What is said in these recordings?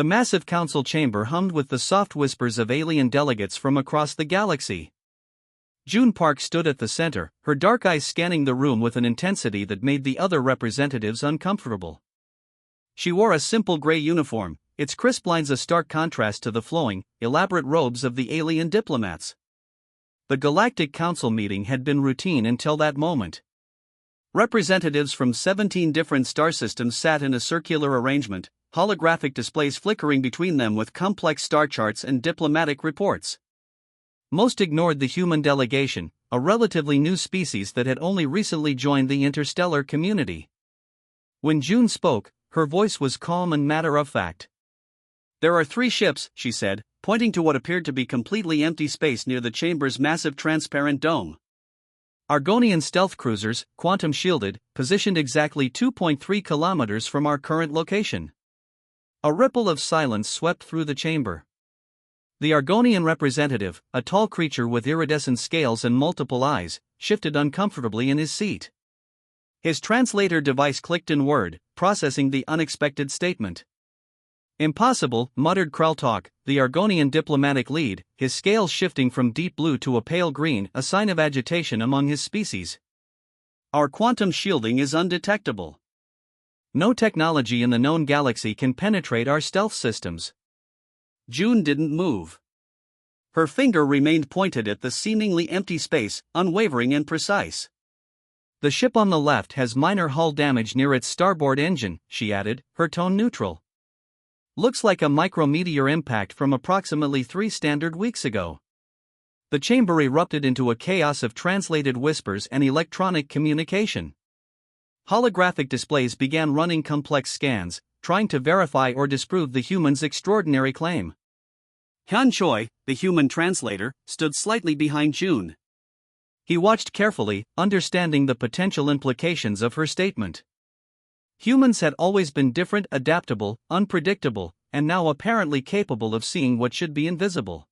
The massive council chamber hummed with the soft whispers of alien delegates from across the galaxy. June Park stood at the center, her dark eyes scanning the room with an intensity that made the other representatives uncomfortable. She wore a simple gray uniform, its crisp lines a stark contrast to the flowing, elaborate robes of the alien diplomats. The Galactic Council meeting had been routine until that moment. Representatives from 17 different star systems sat in a circular arrangement, holographic displays flickering between them with complex star charts and diplomatic reports. Most ignored the human delegation, a relatively new species that had only recently joined the interstellar community. When June spoke, her voice was calm and matter-of-fact. "There are 3 ships," she said, pointing to what appeared to be completely empty space near the chamber's massive transparent dome. Argonian stealth cruisers, quantum-shielded, positioned exactly 2.3 kilometers from our current location. A ripple of silence swept through the chamber. The Argonian representative, a tall creature with iridescent scales and multiple eyes, shifted uncomfortably in his seat. His translator device clicked in Word, processing the unexpected statement. "Impossible," muttered Kraltok, the Argonian diplomatic lead, his scales shifting from deep blue to a pale green, a sign of agitation among his species. "Our quantum shielding is undetectable. No technology in the known galaxy can penetrate our stealth systems." June didn't move. Her finger remained pointed at the seemingly empty space, unwavering and precise. "The ship on the left has minor hull damage near its starboard engine," she added, her tone neutral. "Looks like a micrometeor impact from approximately 3 standard weeks ago." The chamber erupted into a chaos of translated whispers and electronic communication. Holographic displays began running complex scans, trying to verify or disprove the human's extraordinary claim. Han Choi, the human translator, stood slightly behind June. He watched carefully, understanding the potential implications of her statement. Humans had always been different, adaptable, unpredictable, and now apparently capable of seeing what should be invisible.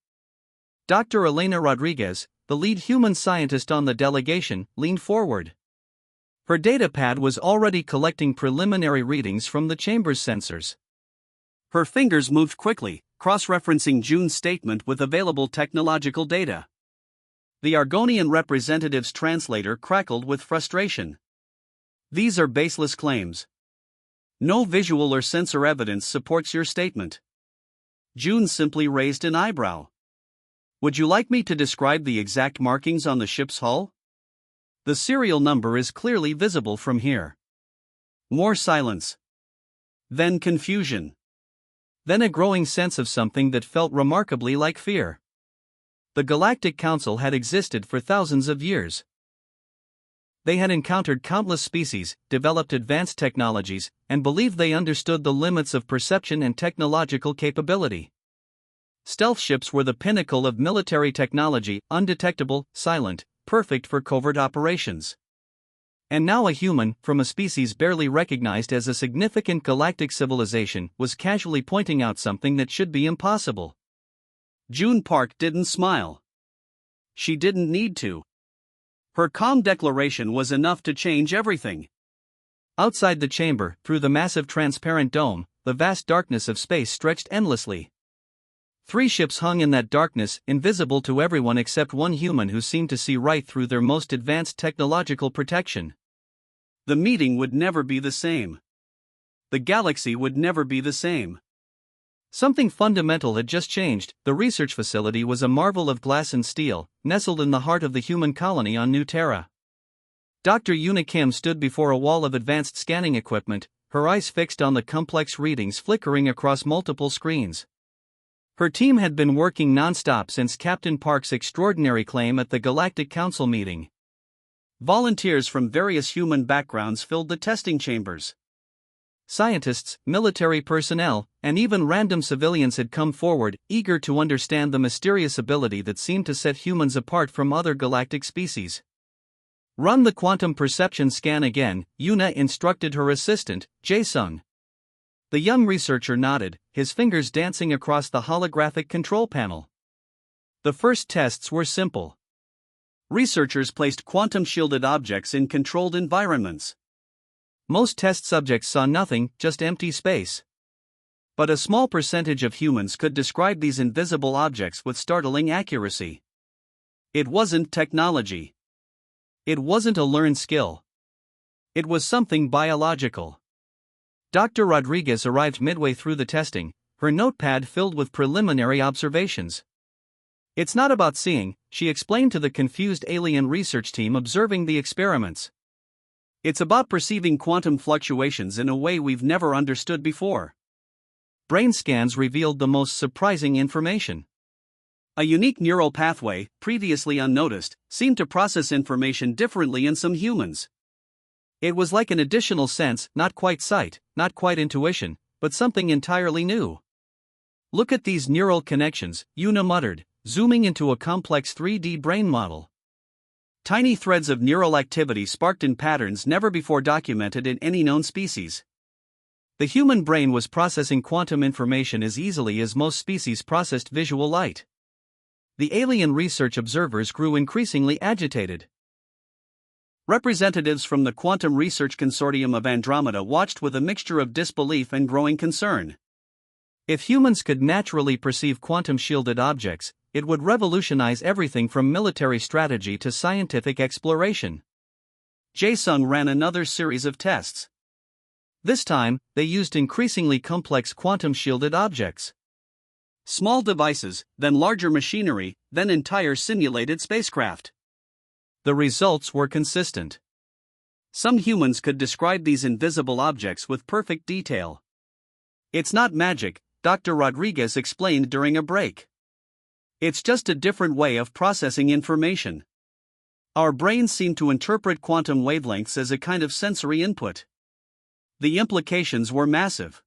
Dr. Elena Rodriguez, the lead human scientist on the delegation, leaned forward. Her datapad was already collecting preliminary readings from the chamber's sensors. Her fingers moved quickly, cross-referencing June's statement with available technological data. The Argonian representative's translator crackled with frustration. "These are baseless claims. No visual or sensor evidence supports your statement." June simply raised an eyebrow. "Would you like me to describe the exact markings on the ship's hull? The serial number is clearly visible from here." More silence. Then confusion. Then a growing sense of something that felt remarkably like fear. The Galactic Council had existed for thousands of years. They had encountered countless species, developed advanced technologies, and believed they understood the limits of perception and technological capability. Stealth ships were the pinnacle of military technology, undetectable, silent, perfect for covert operations. And now a human, from a species barely recognized as a significant galactic civilization, was casually pointing out something that should be impossible. June Park didn't smile. She didn't need to. Her calm declaration was enough to change everything. Outside the chamber, through the massive transparent dome, the vast darkness of space stretched endlessly. 3 ships hung in that darkness, invisible to everyone except one human who seemed to see right through their most advanced technological protection. The meeting would never be the same. The galaxy would never be the same. Something fundamental had just changed. The research facility was a marvel of glass and steel, nestled in the heart of the human colony on New Terra. Dr. Yuna Kim stood before a wall of advanced scanning equipment, her eyes fixed on the complex readings flickering across multiple screens. Her team had been working non-stop since Captain Park's extraordinary claim at the Galactic Council meeting. Volunteers from various human backgrounds filled the testing chambers. Scientists, military personnel, and even random civilians had come forward, eager to understand the mysterious ability that seemed to set humans apart from other galactic species. "Run the quantum perception scan again," Yuna instructed her assistant, Jae-sung. The young researcher nodded, his fingers dancing across the holographic control panel. The first tests were simple. Researchers placed quantum-shielded objects in controlled environments. Most test subjects saw nothing, just empty space. But a small percentage of humans could describe these invisible objects with startling accuracy. It wasn't technology. It wasn't a learned skill. It was something biological. Dr. Rodriguez arrived midway through the testing, her notepad filled with preliminary observations. It's not about seeing, she explained to the confused alien research team observing the experiments. It's about perceiving quantum fluctuations in a way we've never understood before. Brain scans revealed the most surprising information. A unique neural pathway, previously unnoticed, seemed to process information differently in some humans. It was like an additional sense, not quite sight, not quite intuition, but something entirely new. Look at these neural connections, Una muttered, zooming into a complex 3D brain model. Tiny threads of neural activity sparked in patterns never before documented in any known species. The human brain was processing quantum information as easily as most species processed visual light. The alien research observers grew increasingly agitated. Representatives from the Quantum Research Consortium of Andromeda watched with a mixture of disbelief and growing concern. If humans could naturally perceive quantum-shielded objects, it would revolutionize everything from military strategy to scientific exploration. Jae-sung ran another series of tests. This time, they used increasingly complex quantum-shielded objects. Small devices, then larger machinery, then entire simulated spacecraft. The results were consistent. Some humans could describe these invisible objects with perfect detail. It's not magic, Dr. Rodriguez explained during a break. It's just a different way of processing information. Our brains seem to interpret quantum wavelengths as a kind of sensory input. The implications were massive.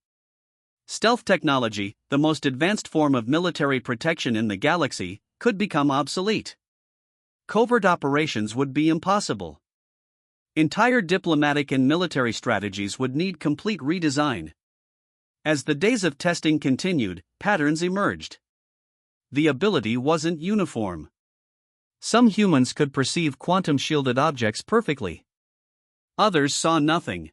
Stealth technology, the most advanced form of military protection in the galaxy, could become obsolete. Covert operations would be impossible. Entire diplomatic and military strategies would need complete redesign. As the days of testing continued, patterns emerged. The ability wasn't uniform. Some humans could perceive quantum-shielded objects perfectly. Others saw nothing.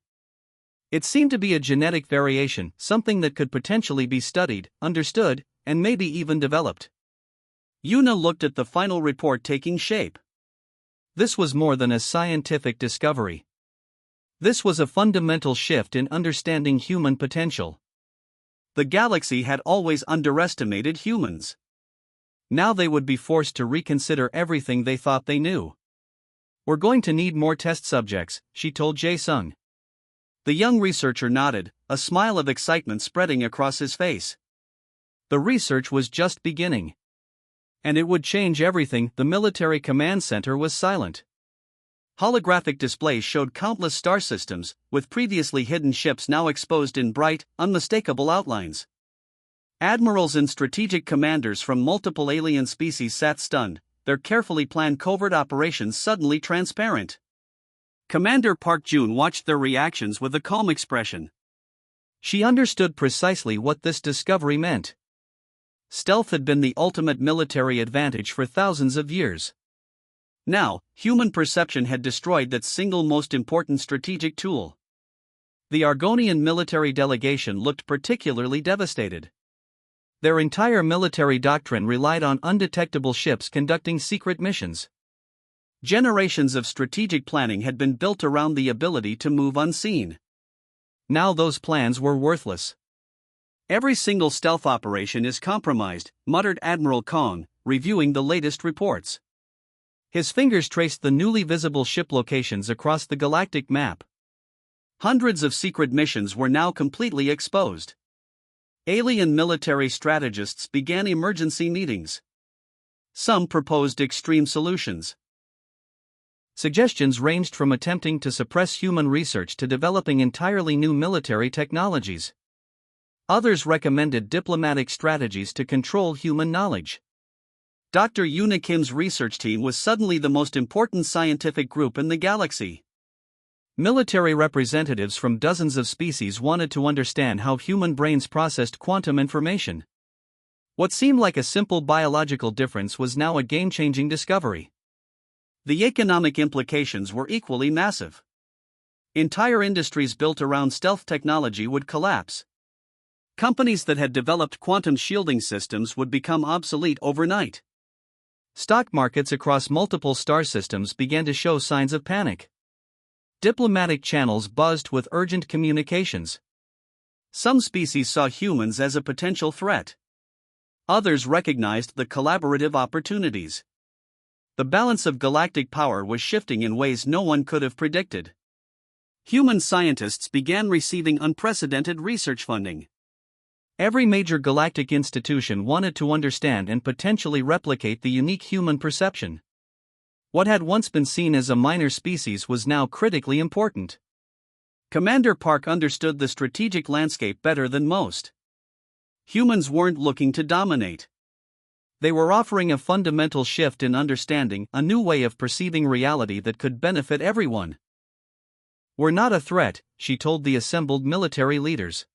It seemed to be a genetic variation, something that could potentially be studied, understood, and maybe even developed. Una looked at the final report taking shape. This was more than a scientific discovery. This was a fundamental shift in understanding human potential. The galaxy had always underestimated humans. Now they would be forced to reconsider everything they thought they knew. We're going to need more test subjects, she told Jae-sung. The young researcher nodded, a smile of excitement spreading across his face. The research was just beginning. And it would change everything. The military command center was silent. Holographic displays showed countless star systems, with previously hidden ships now exposed in bright, unmistakable outlines. Admirals and strategic commanders from multiple alien species sat stunned, their carefully planned covert operations suddenly transparent. Commander Park Jun watched their reactions with a calm expression. She understood precisely what this discovery meant. Stealth had been the ultimate military advantage for thousands of years. Now, human perception had destroyed that single most important strategic tool. The Argonian military delegation looked particularly devastated. Their entire military doctrine relied on undetectable ships conducting secret missions. Generations of strategic planning had been built around the ability to move unseen. Now those plans were worthless. Every single stealth operation is compromised, muttered Admiral Kong, reviewing the latest reports. His fingers traced the newly visible ship locations across the galactic map. Hundreds of secret missions were now completely exposed. Alien military strategists began emergency meetings. Some proposed extreme solutions. Suggestions ranged from attempting to suppress human research to developing entirely new military technologies. Others recommended diplomatic strategies to control human knowledge. Dr. Una Kim's research team was suddenly the most important scientific group in the galaxy. Military representatives from dozens of species wanted to understand how human brains processed quantum information. What seemed like a simple biological difference was now a game-changing discovery. The economic implications were equally massive. Entire industries built around stealth technology would collapse. Companies that had developed quantum shielding systems would become obsolete overnight. Stock markets across multiple star systems began to show signs of panic. Diplomatic channels buzzed with urgent communications. Some species saw humans as a potential threat. Others recognized the collaborative opportunities. The balance of galactic power was shifting in ways no one could have predicted. Human scientists began receiving unprecedented research funding. Every major galactic institution wanted to understand and potentially replicate the unique human perception. What had once been seen as a minor species was now critically important. Commander Park understood the strategic landscape better than most. Humans weren't looking to dominate. They were offering a fundamental shift in understanding, a new way of perceiving reality that could benefit everyone. "We're not a threat," she told the assembled military leaders.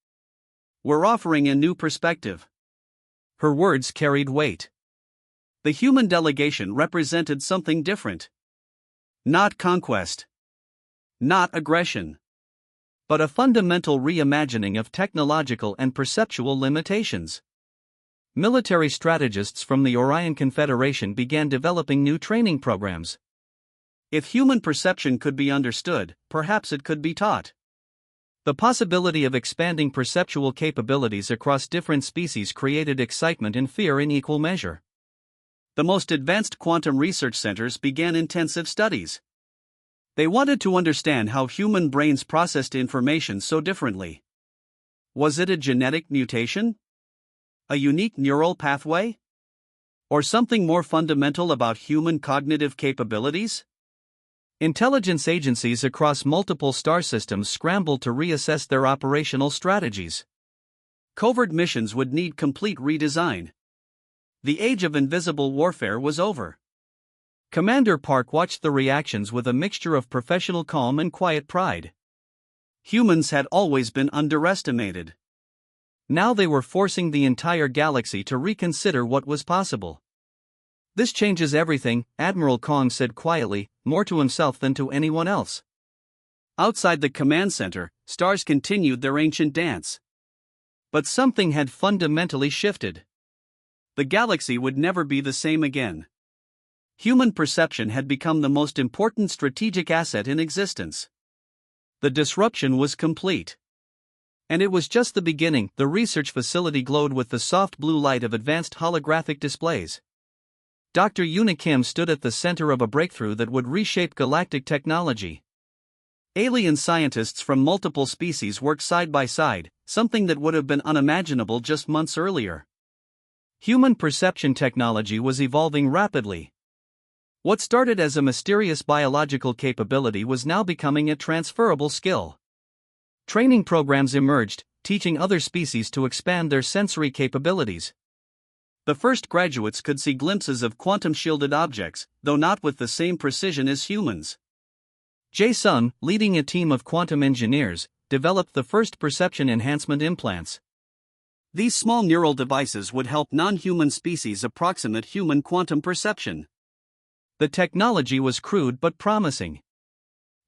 "We're offering a new perspective." Her words carried weight. The human delegation represented something different. Not conquest. Not aggression. But a fundamental reimagining of technological and perceptual limitations. Military strategists from the Orion Confederation began developing new training programs. If human perception could be understood, perhaps it could be taught. The possibility of expanding perceptual capabilities across different species created excitement and fear in equal measure. The most advanced quantum research centers began intensive studies. They wanted to understand how human brains processed information so differently. Was it a genetic mutation? A unique neural pathway? Or something more fundamental about human cognitive capabilities? Intelligence agencies across multiple star systems scrambled to reassess their operational strategies. Covert missions would need complete redesign. The age of invisible warfare was over. Commander Park watched the reactions with a mixture of professional calm and quiet pride. Humans had always been underestimated. Now they were forcing the entire galaxy to reconsider what was possible. "This changes everything," Admiral Kong said quietly, more to himself than to anyone else. Outside the command center, stars continued their ancient dance. But something had fundamentally shifted. The galaxy would never be the same again. Human perception had become the most important strategic asset in existence. The disruption was complete. And it was just the beginning. The research facility glowed with the soft blue light of advanced holographic displays. Dr. Yuna Kim stood at the center of a breakthrough that would reshape galactic technology. Alien scientists from multiple species worked side by side, something that would have been unimaginable just months earlier. Human perception technology was evolving rapidly. What started as a mysterious biological capability was now becoming a transferable skill. Training programs emerged, teaching other species to expand their sensory capabilities. The first graduates could see glimpses of quantum-shielded objects, though not with the same precision as humans. Jae-sung, leading a team of quantum engineers, developed the first perception enhancement implants. These small neural devices would help non-human species approximate human quantum perception. The technology was crude but promising.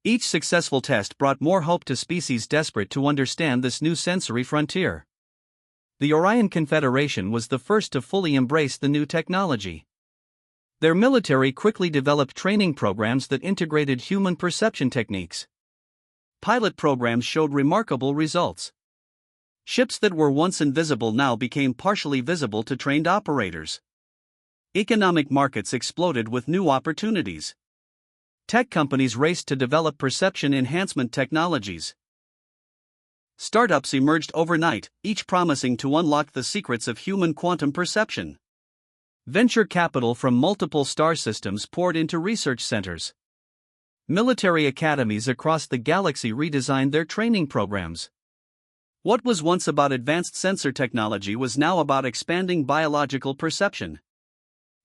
Each successful test brought more hope to species desperate to understand this new sensory frontier. The Orion Confederation was the first to fully embrace the new technology. Their military quickly developed training programs that integrated human perception techniques. Pilot programs showed remarkable results. Ships that were once invisible now became partially visible to trained operators. Economic markets exploded with new opportunities. Tech companies raced to develop perception enhancement technologies. Startups emerged overnight, each promising to unlock the secrets of human quantum perception. Venture capital from multiple star systems poured into research centers. Military academies across the galaxy redesigned their training programs. What was once about advanced sensor technology was now about expanding biological perception.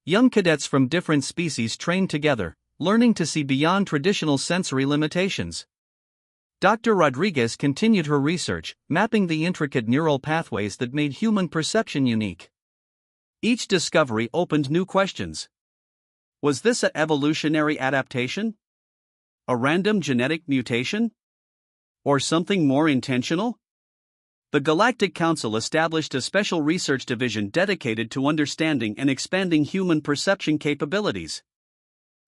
Young cadets from different species trained together, learning to see beyond traditional sensory limitations. Dr. Rodriguez continued her research, mapping the intricate neural pathways that made human perception unique. Each discovery opened new questions. Was this an evolutionary adaptation? A random genetic mutation? Or something more intentional? The Galactic Council established a special research division dedicated to understanding and expanding human perception capabilities.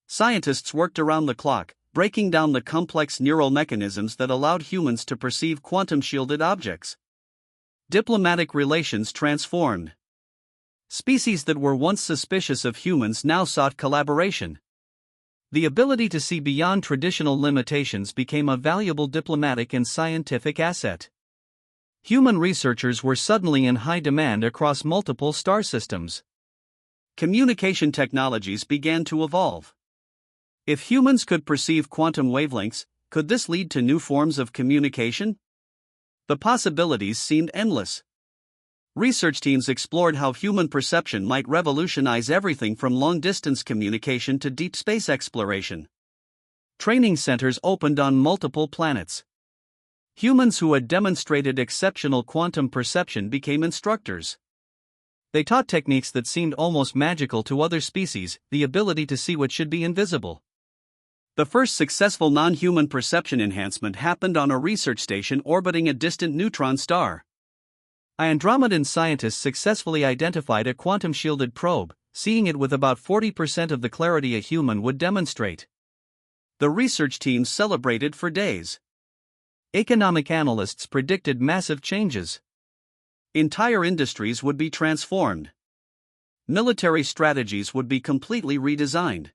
Scientists worked around the clock, breaking down the complex neural mechanisms that allowed humans to perceive quantum-shielded objects. Diplomatic relations transformed. Species that were once suspicious of humans now sought collaboration. The ability to see beyond traditional limitations became a valuable diplomatic and scientific asset. Human researchers were suddenly in high demand across multiple star systems. Communication technologies began to evolve. If humans could perceive quantum wavelengths, could this lead to new forms of communication? The possibilities seemed endless. Research teams explored how human perception might revolutionize everything from long-distance communication to deep space exploration. Training centers opened on multiple planets. Humans who had demonstrated exceptional quantum perception became instructors. They taught techniques that seemed almost magical to other species, the ability to see what should be invisible. The first successful non-human perception enhancement happened on a research station orbiting a distant neutron star. Andromedan scientists successfully identified a quantum-shielded probe, seeing it with about 40% of the clarity a human would demonstrate. The research team celebrated for days. Economic analysts predicted massive changes. Entire industries would be transformed. Military strategies would be completely redesigned.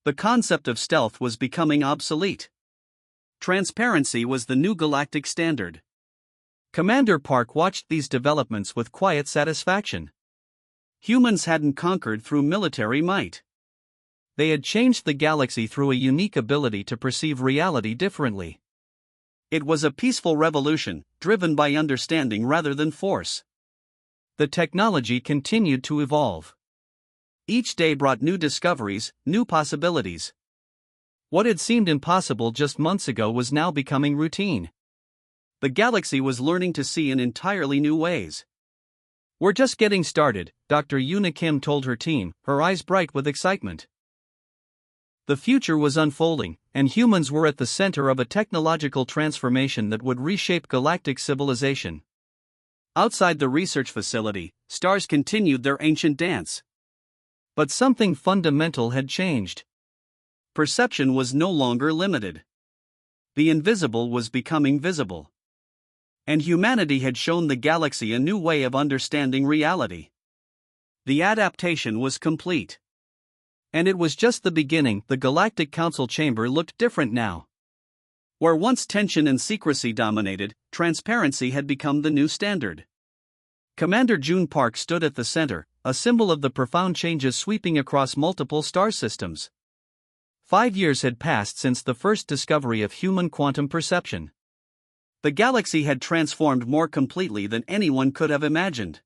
The concept of stealth was becoming obsolete. Transparency was the new galactic standard. Commander Park watched these developments with quiet satisfaction. Humans hadn't conquered through military might. They had changed the galaxy through a unique ability to perceive reality differently. It was a peaceful revolution, driven by understanding rather than force. The technology continued to evolve. Each day brought new discoveries, new possibilities. What had seemed impossible just months ago was now becoming routine. The galaxy was learning to see in entirely new ways. "We're just getting started," Dr. Yuna Kim told her team, her eyes bright with excitement. The future was unfolding, and humans were at the center of a technological transformation that would reshape galactic civilization. Outside the research facility, stars continued their ancient dance. But something fundamental had changed. Perception was no longer limited. The invisible was becoming visible. And humanity had shown the galaxy a new way of understanding reality. The adaptation was complete. And it was just the beginning. The Galactic Council chamber looked different now. Where once tension and secrecy dominated, transparency had become the new standard. Commander June Park stood at the center, a symbol of the profound changes sweeping across multiple star systems. 5 years had passed since the first discovery of human quantum perception. The galaxy had transformed more completely than anyone could have imagined.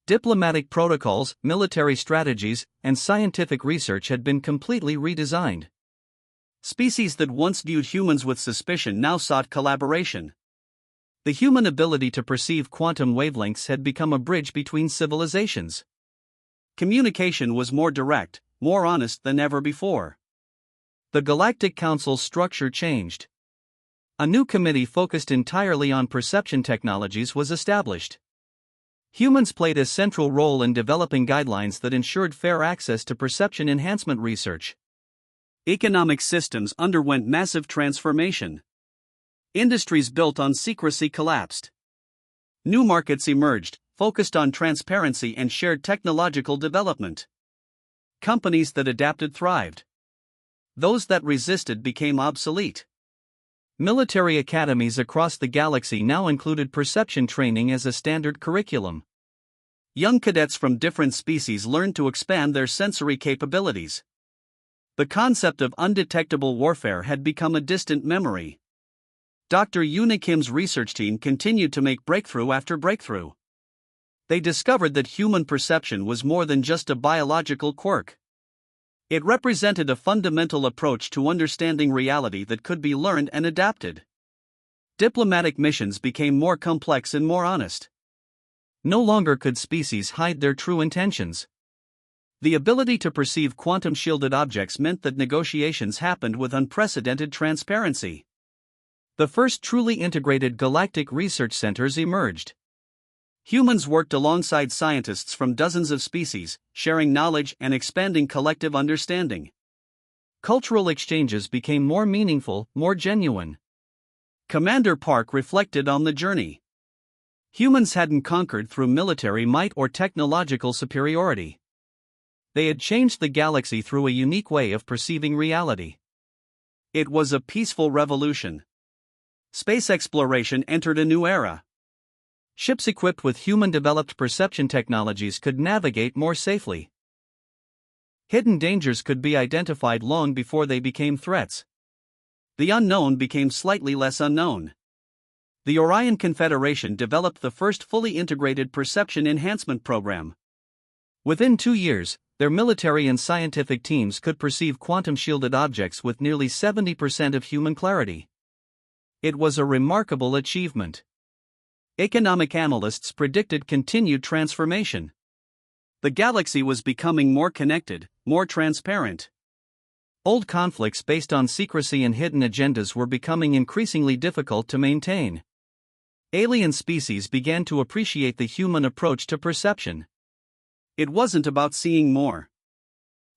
Diplomatic protocols, military strategies, and scientific research had been completely redesigned. Species that once viewed humans with suspicion now sought collaboration. The human ability to perceive quantum wavelengths had become a bridge between civilizations. Communication was more direct, more honest than ever before. The Galactic Council's structure changed. A new committee focused entirely on perception technologies was established. Humans played a central role in developing guidelines that ensured fair access to perception enhancement research. Economic systems underwent massive transformation. Industries built on secrecy collapsed. New markets emerged, focused on transparency and shared technological development. Companies that adapted thrived. Those that resisted became obsolete. Military academies across the galaxy now included perception training as a standard curriculum. Young cadets from different species learned to expand their sensory capabilities. The concept of undetectable warfare had become a distant memory. Dr. Yuna Kim's research team continued to make breakthrough after breakthrough. They discovered that human perception was more than just a biological quirk. It represented a fundamental approach to understanding reality that could be learned and adapted. Diplomatic missions became more complex and more honest. No longer could species hide their true intentions. The ability to perceive quantum-shielded objects meant that negotiations happened with unprecedented transparency. The first truly integrated galactic research centers emerged. Humans worked alongside scientists from dozens of species, sharing knowledge and expanding collective understanding. Cultural exchanges became more meaningful, more genuine. Commander Park reflected on the journey. Humans hadn't conquered through military might or technological superiority. They had changed the galaxy through a unique way of perceiving reality. It was a peaceful revolution. Space exploration entered a new era. Ships equipped with human-developed perception technologies could navigate more safely. Hidden dangers could be identified long before they became threats. The unknown became slightly less unknown. The Orion Confederation developed the first fully integrated perception enhancement program. Within 2 years, their military and scientific teams could perceive quantum-shielded objects with nearly 70% of human clarity. It was a remarkable achievement. Economic analysts predicted continued transformation. The galaxy was becoming more connected, more transparent. Old conflicts based on secrecy and hidden agendas were becoming increasingly difficult to maintain. Alien species began to appreciate the human approach to perception. It wasn't about seeing more.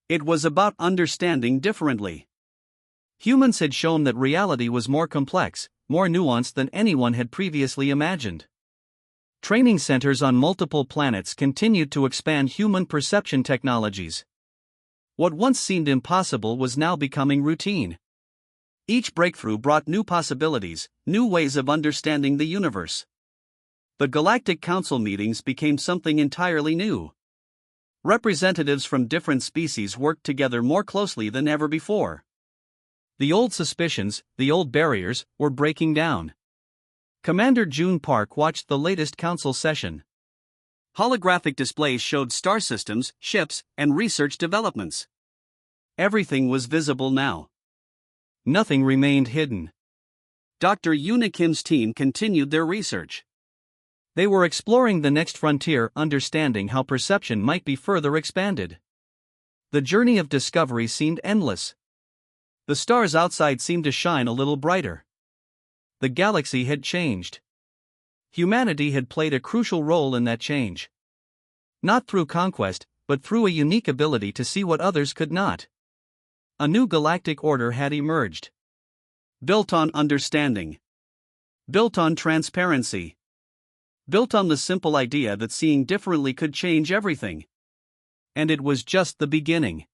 It was about understanding differently. Humans had shown that reality was more complex, more nuanced than anyone had previously imagined. Training centers on multiple planets continued to expand human perception technologies. What once seemed impossible was now becoming routine. Each breakthrough brought new possibilities, new ways of understanding the universe. The Galactic Council meetings became something entirely new. Representatives from different species worked together more closely than ever before. The old suspicions, the old barriers, were breaking down. Commander June Park watched the latest council session. Holographic displays showed star systems, ships, and research developments. Everything was visible now. Nothing remained hidden. Dr. Yoona Kim's team continued their research. They were exploring the next frontier, understanding how perception might be further expanded. The journey of discovery seemed endless. The stars outside seemed to shine a little brighter. The galaxy had changed. Humanity had played a crucial role in that change. Not through conquest, but through a unique ability to see what others could not. A new galactic order had emerged. Built on understanding. Built on transparency. Built on the simple idea that seeing differently could change everything. And it was just the beginning.